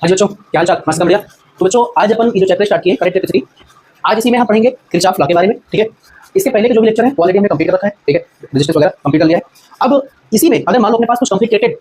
हाँ जी बच्चों, क्या हाल चाल? मस्त बढ़िया। तो बच्चों आज अपन ये जो चैप्टर स्टार्ट किए करंट इलेक्ट्रिसिटी, आज इसी में हम पढ़ेंगे किरचॉफ लॉ के बारे में। ठीक है, इसके पहले के जो भी लेक्चर है ऑलरेडी हमने कंप्लीट कर रखा है। ठीक है, रजिस्टर्स वगैरह कंप्लीट कर लिया है। अब इसी में अगर मान लो अपने पास कुछ कॉम्प्लिकेटेड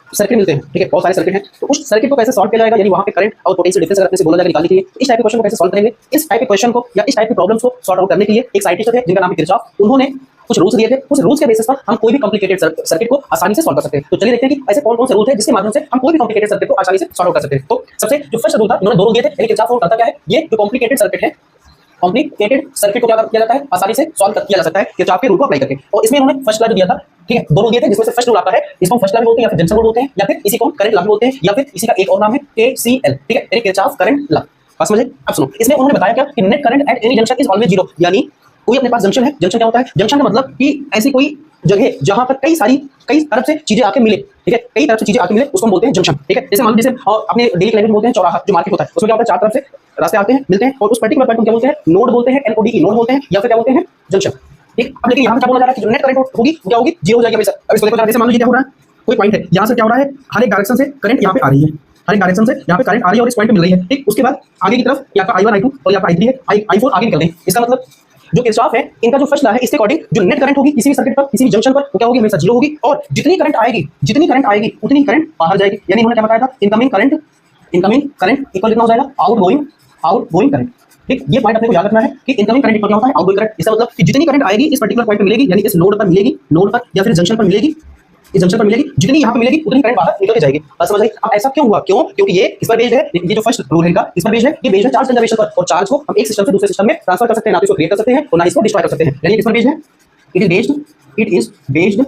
सर्किट मिलते हैं, ठीक है, बहुत सारे सर्किट हैं, तो उस सर्किट को कैसे सॉल्व किया जाएगा, यानी वहाँ पे करंट और पोटेंशियल डिफरेंस अगर अपने से बोला जाएगा निकालने के लिए, इस टाइप के क्वेश्चन को कैसे सॉल्व करेंगे, इस टाइप के क्वेश्चन को या इस टाइप के प्रॉब्लम्स को सॉर्ट आउट करने के लिए एक साइंटिस्ट थे जिनका नाम है किरचॉफ। उन्होंने कुछ रूल्स दिए थे, उस रूल्स के बेसिस पर हम कोई भी कॉम्प्लिकेटेड सर्किट को आसानी से सॉल्व कर सकते हैं। तो चलिए देखते हैं कि ऐसे कौन कौन से रूल थे जिसके माध्यम से हम कोई भी कॉम्प्लिकेटेड सर्किट को आसानी से सॉल्व आउट कर सकते हैं। तो सबसे जो फर्स्ट रूल था, इन्होंने दो रूल दिए थे, यानी किरचॉफ रूल कहता क्या है, ये जो कॉम्प्लिकेटेड सर्किट है, कॉम्प्लिकेटेड सर्किट को क्या किया जाता है, आसानी से सॉल्व किया जा सकता है किरचॉफ के रूल को अप्लाई करके। और इसमें उन्होंने फर्स्ट लॉ दिया था, ठीक है, दो रूल दिए थे, जिसमें से फर्स्ट रूल आता है, इसको फर्स्ट लॉ बोलते हैं या फिर जंक्शन रूल बोलते हैं, या फिर इसी को करंट लॉ बोलते हैं, या फिर इसी का एक और नाम है KCL। ठीक है, यानी किरचॉफ करंट लॉ। बात समझे? अब सुनो, इसमें उन्होंने बताया क्या कि net current at any junction is always zero, यानी कोई अपने पास जंक्शन है, जंक्शन क्या होता है, जंक्शन का मतलब कि ऐसी कोई जगह जहां पर कई तरफ से चीजें आके मिले, ठीक है, कई तरफ से चीजें आके मिले, उसको हम बोलते हैं जंक्शन। ठीक है, जैसे मान लो जैसे अपने डेली लैंग्वेज में बोलते हैं चौराहा, जो मार्केट होता है, उसमें क्या होता है, चार तरफ से रास्ते आते हैं, मिलते हैं, और उस पर्टिकुलर पॉइंट को क्या बोलते हैं, नोड बोलते हैं, NODE नोड बोलते हैं, या फिर क्या बोलते हैं, जंक्शन। ठीक, अब लेकिन यहाँ पे क्या बोला जा रहा है कि जो नेट करंट होगी क्या होगी, जीरो हो जाएगी हमेशा। अब इसको देखो, जैसे मान लो क्या हो रहा है, कोई पॉइंट है, यहाँ से क्या हो रहा है, हर एक डायरेक्शन से करंट यहाँ पे आ रही है, हर एक डायरेक्शन से यहाँ पे करंट आ रही है और इस पॉइंट पे मिल रही है। ठीक, उसके बाद आगे की तरफ या आपका I1 I2 और या आपका I3 है, I4 आगे निकल रहे हैं। इसका मतलब जो किरचॉफ है, इनका जो फर्स्ट लॉ है, इसके अकॉर्डिंग जो नेट करंट होगी किसी भी सर्किट पर, किसी भी जंक्शन पर, वो क्या होगी, हमेशा जीरो होगी, और जितनी करंट आएगी उतनी करंट बाहर जाएगी। यानी उन्होंने क्या बताया था, इनकमिंग करंट इक्वल कितना हो जाएगा, आउटगोइंग करंट। ठीक, ये पॉइंट अपने को याद रखना है कि इनकमिंग करंट इक्वल क्या होता है, आउटगोइंग करंट। इसका मतलब कि जितनी करंट आएगी इस पर्टिकुलर पॉइंट पे मिलेगी, यानी इस नोड पर मिलेगी, नोड पर या फिर जंक्शन पर मिलेगी, इस जंक्शन पर मिलेगी, जितनी यहाँ पे मिलेगी उतनी करंट बाहर निकल के जाएगी। बस समझ गए? अब ऐसा क्यों हुआ, क्योंकि ये इस पर बेस्ड है, ये जो फर्स्ट रूल है इनका, इस पर बेस्ड है, ये बेस्ड है चार्ज कंजर्वेशन पर, और चार्ज को हम एक सिस्टम से दूसरे सिस्टम में ट्रांसफर कर सकते हैं, ना तो इसको क्रिएट कर सकते हैं और ना इसको डिस्ट्रॉय कर सकते हैं। यानी किस पर बेस्ड है, it is based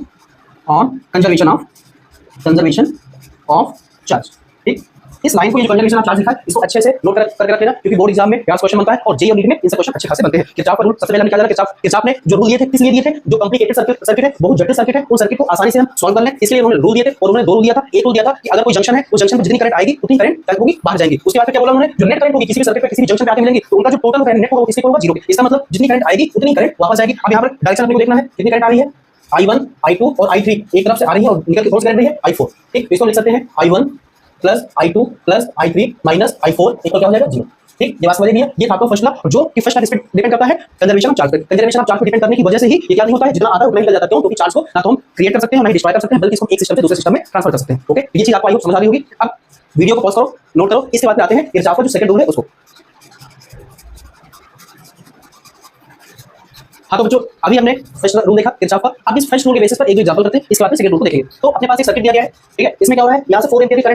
on conservation of charge. ठीक, इस लाइन को ये कंजर्वेशन ऑफ चार्ज लिखा है, इसको अच्छे से नोट करके रख लेना, क्योंकि बोर्ड एग्जाम में क्या क्वेश्चन बनता है और जेईई और नीट में इनसे क्वेश्चन अच्छे खासे बनते हैं। किरचॉफ का रूल सबसे पहले निकाला जाएगा। किरचॉफ ने जो रूल दिए थे किस लिए दिए थे, जो कॉम्प्लिकेटेड सर्किट है, बहुत जटिल सर्किट है, उन सर्किट को आसानी से हम सॉल्व कर लें, इसलिए उन्होंने रूल दिए थे। और उन्होंने दो रूल दिया था, एक रूल दिया था कि अगर कोई जंक्शन है, उस जंक्शन पर जितनी करंट आएगी उतनी करंट होगी बाहर जाएगी। उसके बाद क्या बोला उन्होंने, जो नेट करंट होगी किसी भी सर्किट पे किसी भी जंक्शन पे आके मिलेंगी, तो उनका जो टोटल नेट होगा किसी को होगा जीरो। इसका मतलब जितनी करंट आएगी उतनी करंट वापस जाएगी। अब यहाँ पर डायरेक्शन अपने को देखना है, कितनी करंट आ रही है, I1 I2 और I3 एक तरफ से आ रही है और निकल के कौन सी करंट रही है, I4। ठीक, तो इसको लिख सकते हैं I1 plus I2 plus I3 minus I4 equal क्या हो जाएगा, जीरो। ठीक, ये बात समझ लिया। ये था आपका फर्स्ट लॉ, जो कि फर्स्ट लॉ किस पे डिपेंड करता है, कंजर्वेशन ऑफ चार्ज पे। कंजर्वेशन ऑफ चार्ज पे डिपेंड करने की वजह से ही ये क्या नहीं होता है, जितना आता है उतना निकल जाता है। क्यों? क्योंकि चार्ज को ना तो हम क्रिएट कर सकते हैं ना ही डिस्ट्रॉय कर सकते हैं, बल्कि इसको एक सिस्टम से दूसरे सिस्टम में ट्रांसफर कर सकते हैं। ओके, ये चीज आपको आई होप समझ आ रही होगी। अब वीडियो को पॉज करो, नोट करो, इसके बाद आते हैं किरचॉफ का जो सेकंड रूल है उसको। हाँ तो बच्चों, अभी हमने फर्स्ट रूल देखा किरचॉफ का। अब इस फर्स्ट रूल के बेसिस पर एक एग्जांपल करते हैं, इसके बाद सेकंड रूल को देखेंगे। तो अपने पास एक सर्किट दिया गया है, ठीक है, इसमें क्या हो रहा है, यहाँ से 4 एम्पीयर की करंट